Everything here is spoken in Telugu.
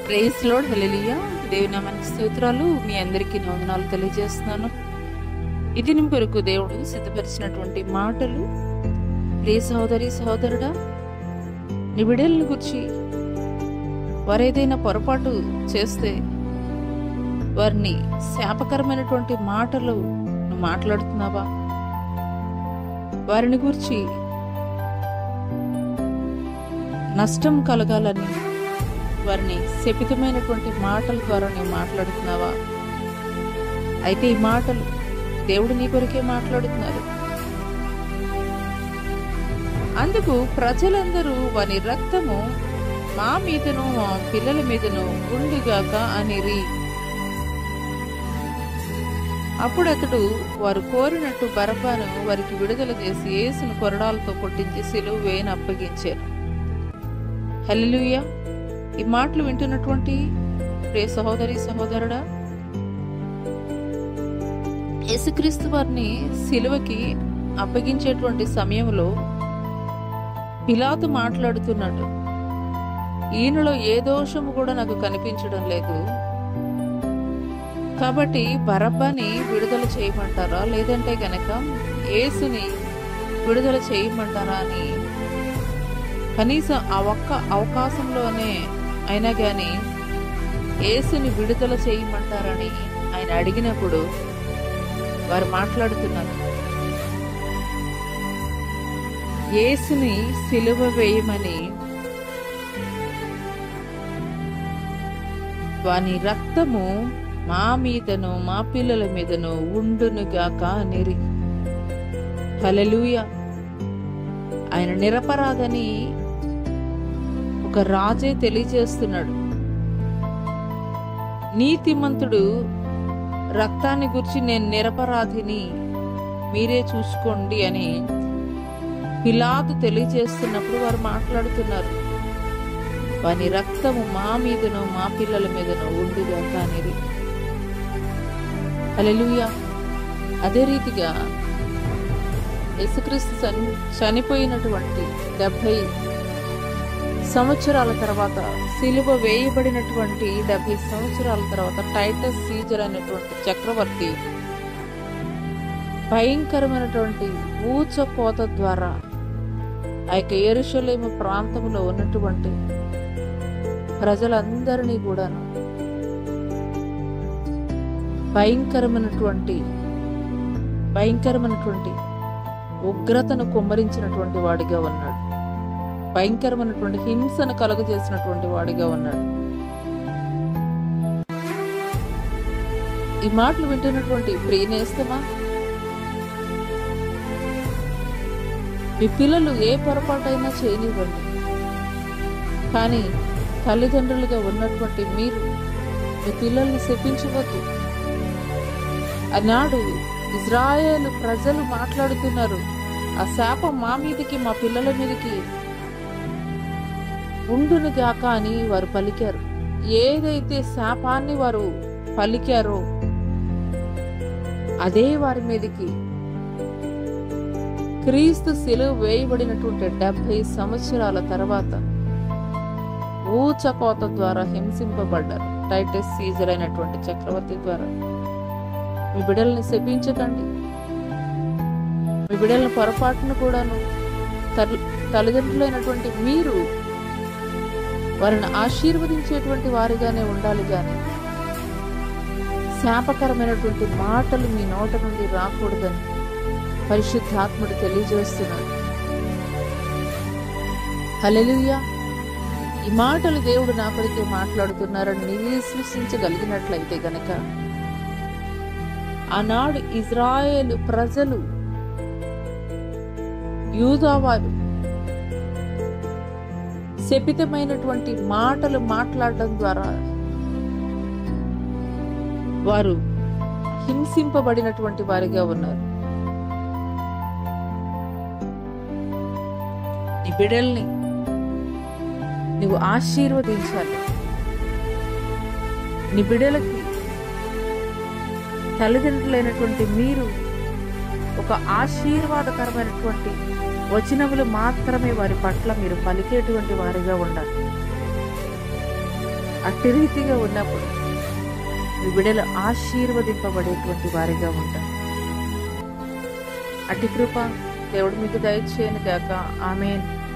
ప్రైజ్ లార్డ్, హల్లెలూయా. దేవుని నామానికి స్తోత్రాలు. మీ అందరికీ వందనాలు తెలియజేస్తున్నాను. ఇది నీ కొరకు దేవుడు సిద్ధపరిచినటువంటి మాటలు. ప్రియ సహోదరి సహోదరుడా, నీ బిడ్డలను గురించి వారేదైనా పొరపాటు చేస్తే వారిని శాపకరమైనటువంటి మాటలు నువ్వు మాట్లాడుతున్నావా? వారిని గురించి నష్టం కలగాలని వారిని శపితమైనటువంటి మాటల ద్వారా నీవు మాట్లాడుతున్నావా? అయితే ఈ మాటలు దేవుడు నీ కొరకే మాట్లాడుతున్నారు. అందుకు ప్రజలందరూ వాని రక్తము మా మీదను మా పిల్లల మీదను ఉండుగాక అనిరి. అప్పుడు అతడు వారు కోరినట్టు బరబ్బను వారికి విడుదల చేసి యేసును కొరడాలతో కొట్టించి సిలువ వేయని అప్పగించారు. హల్లెలూయా. ఈ మాటలు వింటున్నటువంటి ప్రియ సహోదరి సహోదరుడా, యేసుక్రీస్తు వారిని సిలువకి అప్పగించేటువంటి సమయంలో పిలాతు మాట్లాడుతున్నాడు, ఈయనలో ఏ దోషము కూడా నాకు కనిపించడం లేదు, కాబట్టి బరబ్బని విడుదల చేయమంటారా, లేదంటే గనక యేసుని విడుదల చేయమంటారా అని కనీసం ఆ ఒక్క అవకాశంలోనే అయినా కానీ యేసుని విడుదల చేయమంటారని ఆయన అడిగినప్పుడు వారు మాట్లాడుతున్నారు, యేసుని సిలువ వేయమని వాని రక్తము మా మీదను మా పిల్లల మీదను ఉండునుగాక అనిరి. హల్లెలూయా. ఆయన నిరపరాధని ఒక రాజే తెలియజేస్తున్నాడు. నీతిమంతుడు రక్తాన్ని గురించి నేను నిరపరాధిని, మీరే చూసుకోండి అని పిలాతు తెలియజేస్తున్నప్పుడు వారు మాట్లాడుతున్నారు, వాని రక్తము మా మీదను మా పిల్లల మీదను ఉండుగాక అనిరి. హల్లెలూయా. అదే రీతిగా యేసుక్రీస్తు చనిపోయినటువంటి 70 సంవత్సరాల తర్వాత, సిలువ వేయబడినటువంటి 70 సంవత్సరాల తర్వాత టైటస్ సీజర్ అనేటువంటి చక్రవర్తి భయంకరమైనటువంటి ఊచకోత ద్వారా ఆ యొక్క యెరూషలేము ప్రాంతంలో ఉన్నటువంటి ప్రజలందరినీ కూడా భయంకరమైనటువంటి ఉగ్రతను కుమ్మరించినటువంటి వాడిగా ఉన్నాడు. భయంకరమైనటువంటి హింసను కలుగజేసినటువంటి వాడిగా ఉన్నాడు. ఈ మాటలు వింటున్నటువంటి ప్రియనేస్తమా, మీ పిల్లలు ఏ పొరపాటైనా చేయనివ్వండి, కానీ తల్లిదండ్రులుగా ఉన్నటువంటి మీరు మీ పిల్లల్ని శపించవద్దు. ఆనాడు ఇజ్రాయేలు ప్రజలు మాట్లాడుతున్నారు, ఆ శాపం మా మీదకి మా పిల్లల మీదకి ఉండునుగాక అని వారు పలికారు. ఏదైతే శాపాన్ని వారు పలికారో అదే వారి మీదకి క్రీస్తు సిలువ వేయబడినటువంటి 70 సంవత్సరాల తర్వాత ఊచకోత ద్వారా హింసింపబడ్డారు టైటస్ సీజర్ అయినటువంటి చక్రవర్తి ద్వారా. మీ బిడ్డల్ని శపించకండి. మీ బిడ్డల పొరపాటును కూడాను తల్లిదండ్రులైనటువంటి మీరు వారిని ఆశీర్వదించేటువంటి వారిగానే ఉండాలి, కానీ శాపకరమైనటువంటి మాటలు మీ నోట నుండి రాకూడదని పరిశుద్ధాత్ముడు తెలియజేస్తున్నాడు. హల్లెలూయా. ఈ మాటలు దేవుడు నా కొరికే మాట్లాడుతున్నారని నీవు విశ్వసించగలిగినట్లయితే గనక ఆనాడు ఇజ్రాయేలు ప్రజలు, యూదావారు శపితమైనటువంటి మాటలు మాట్లాడడం ద్వారా వారు హింసింపబడినటువంటి వారిగా ఉన్నారు. నీ బిడ్డల్ని నువ్వు ఆశీర్వదించాలి. నీ బిడ్డలకి తల్లిదండ్రులైనటువంటి మీరు ఒక ఆశీర్వాదకరమైనటువంటి వచనములు మాత్రమే వారి పట్ల మీరు పలికేటువంటి వారిగా ఉండాలి. అట్టి రీతిగా ఉన్నప్పుడు మీ బిడ్డలు ఆశీర్వదింపబడేటువంటి వారిగా ఉంటారు. అట్టి కృప దేవుడు మీకు దయచేయను గాక. ఆమేన్.